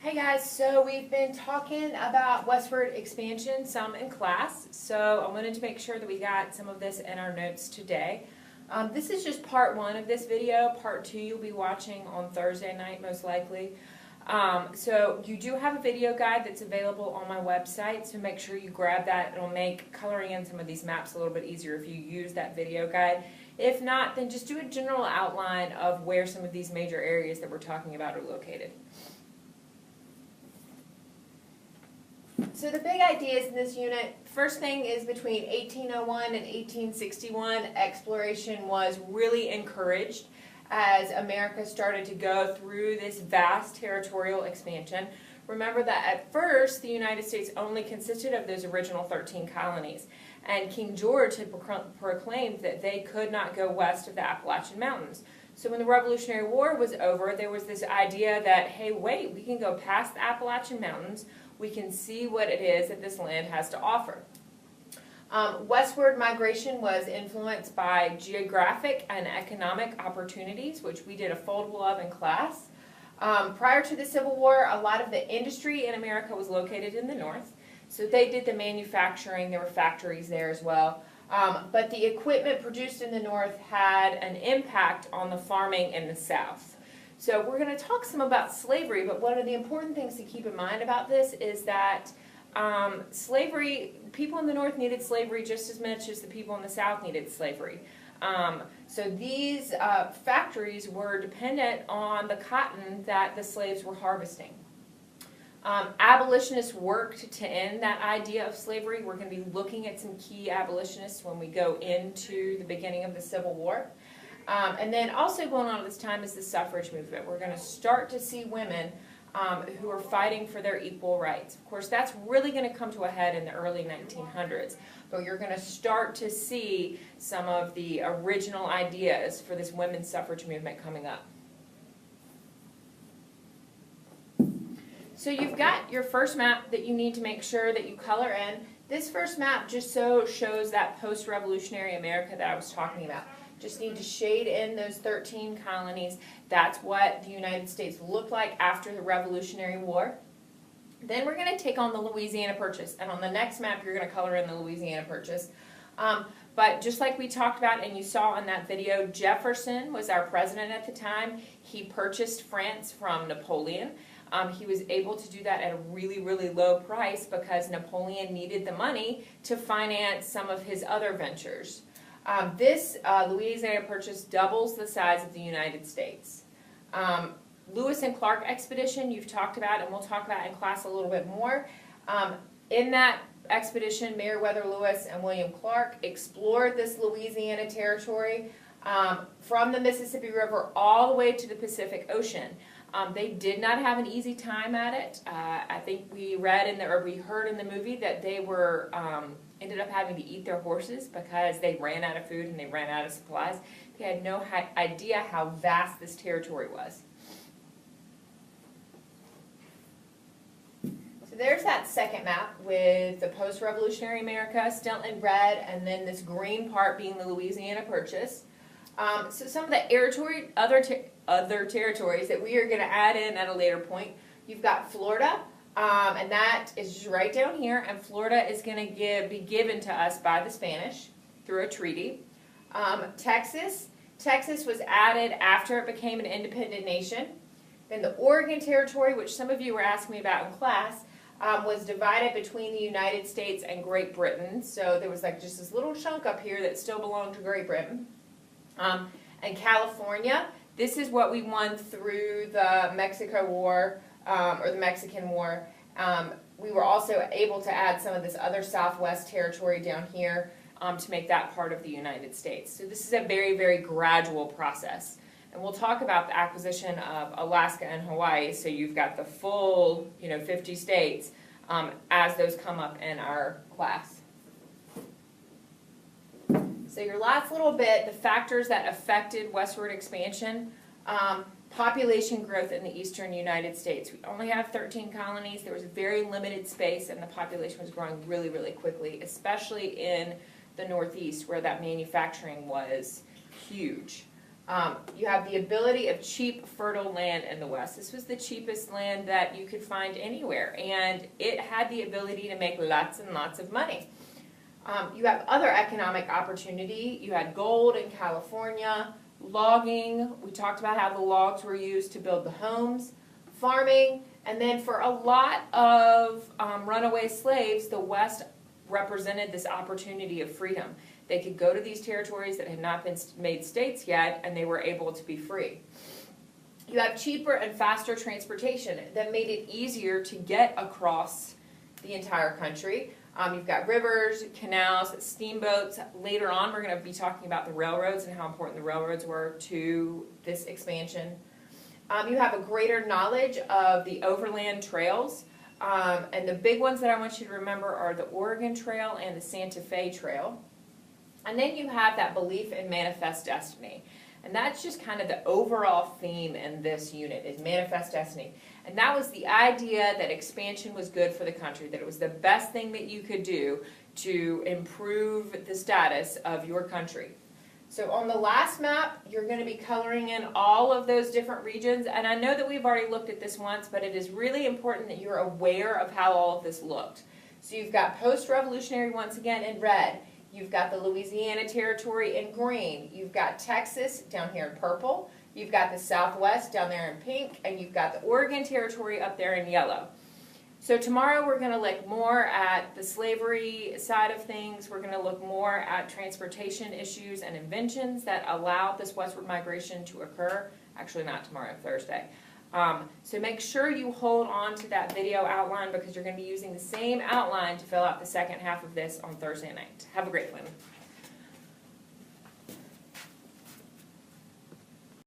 Hey guys, so we've been talking about westward expansion some in class, so I wanted to make sure that we got some of this in our notes today. This is just part one of this video. Part two you'll be watching on Thursday night most likely. So you do have a video guide that's available on my website, so make sure you grab that. It'll make coloring in some of these maps a little bit easier if you use that video guide. If not, then just do a general outline of where some of these major areas that we're talking about are located. So the big ideas in this unit, first thing is between 1801 and 1861, exploration was really encouraged as America started to go through this vast territorial expansion. Remember that at first the United States only consisted of those original 13 colonies, and King George had proclaimed that they could not go west of the Appalachian Mountains. So when the Revolutionary War was over, there was this idea that, hey, wait, we can go past the Appalachian Mountains, we can see what it is that this land has to offer. Westward migration was influenced by geographic and economic opportunities, which we did a foldable of in class. Prior to the Civil War, a lot of the industry in America was located in the north, so they did the manufacturing, there were factories there as well. But the equipment produced in the north had an impact on the farming in the south. So we're going to talk some about slavery, but one of the important things to keep in mind about this is that slavery, people in the north needed slavery just as much as the people in the south needed slavery. So these factories were dependent on the cotton that the slaves were harvesting. Abolitionists worked to end that idea of slavery. We're going to be looking at some key abolitionists when we go into the beginning of the Civil War. And then also going on at this time is the suffrage movement. We're going to start to see women who are fighting for their equal rights. Of course, that's really going to come to a head in the early 1900s, but you're going to start to see some of the original ideas for this women's suffrage movement coming up. So you've got your first map that you need to make sure that you color in. This first map just so shows that post-revolutionary America that I was talking about. Just need to shade in those 13 colonies. That's what the United States looked like after the Revolutionary War. Then we're going to take on the Louisiana Purchase. And on the next map, you're going to color in the Louisiana Purchase. But just like we talked about and you saw in that video, Jefferson was our president at the time. He purchased France from Napoleon. He was able to do that at a really, really low price because Napoleon needed the money to finance some of his other ventures. This Louisiana Purchase doubles the size of the United States. Lewis and Clark expedition you've talked about, and we'll talk about in class a little bit more. In that expedition, Meriwether Lewis and William Clark explored this Louisiana territory from the Mississippi River all the way to the Pacific Ocean. They did not have an easy time at it. I think we read or we heard in the movie that they were ended up having to eat their horses because they ran out of food and they ran out of supplies. They had no idea how vast this territory was. So there's that second map with the post-revolutionary America still in red, and then this green part being the Louisiana Purchase. So some of the other territories that we are going to add in at a later point. You've got Florida, and that is just right down here, and Florida is going to be given to us by the Spanish through a treaty. Texas was added after it became an independent nation. Then the Oregon Territory, which some of you were asking me about in class, was divided between the United States and Great Britain. So there was like just this little chunk up here that still belonged to Great Britain. And California, this is what we won through the Mexico War, or the Mexican War. We were also able to add some of this other Southwest territory down here to make that part of the United States. So this is a very, very gradual process. And we'll talk about the acquisition of Alaska and Hawaii, so you've got the full 50 states as those come up in our class. So your last little bit, the factors that affected westward expansion, population growth in the eastern United States. We only have 13 colonies. There was very limited space, and the population was growing really, really quickly, especially in the Northeast where that manufacturing was huge. You have the ability of cheap, fertile land in the West. This was the cheapest land that you could find anywhere, and it had the ability to make lots and lots of money. You have other economic opportunity. You had gold in California, logging. We talked about how the logs were used to build the homes, farming, and then for a lot of runaway slaves, the West represented this opportunity of freedom. They could go to these territories that had not been made states yet, and they were able to be free. You have cheaper and faster transportation that made it easier to get across the entire country. You've got rivers, canals, steamboats. Later on, we're going to be talking about the railroads and how important the railroads were to this expansion. You have a greater knowledge of the overland trails. And the big ones that I want you to remember are the Oregon Trail and the Santa Fe Trail. And then you have that belief in manifest destiny. And that's just kind of the overall theme in this unit, is manifest destiny. And that was the idea that expansion was good for the country, that it was the best thing that you could do to improve the status of your country. So on the last map, you're going to be coloring in all of those different regions. And I know that we've already looked at this once, but it is really important that you're aware of how all of this looked. So you've got post-revolutionary once again in red. You've got the Louisiana Territory in green. You've got Texas down here in purple. You've got the Southwest down there in pink. And you've got the Oregon Territory up there in yellow. So tomorrow we're going to look more at the slavery side of things. We're going to look more at transportation issues and inventions that allowed this westward migration to occur. Actually, not tomorrow, Thursday. So make sure you hold on to that video outline because you're going to be using the same outline to fill out the second half of this on Thursday night. Have a great one.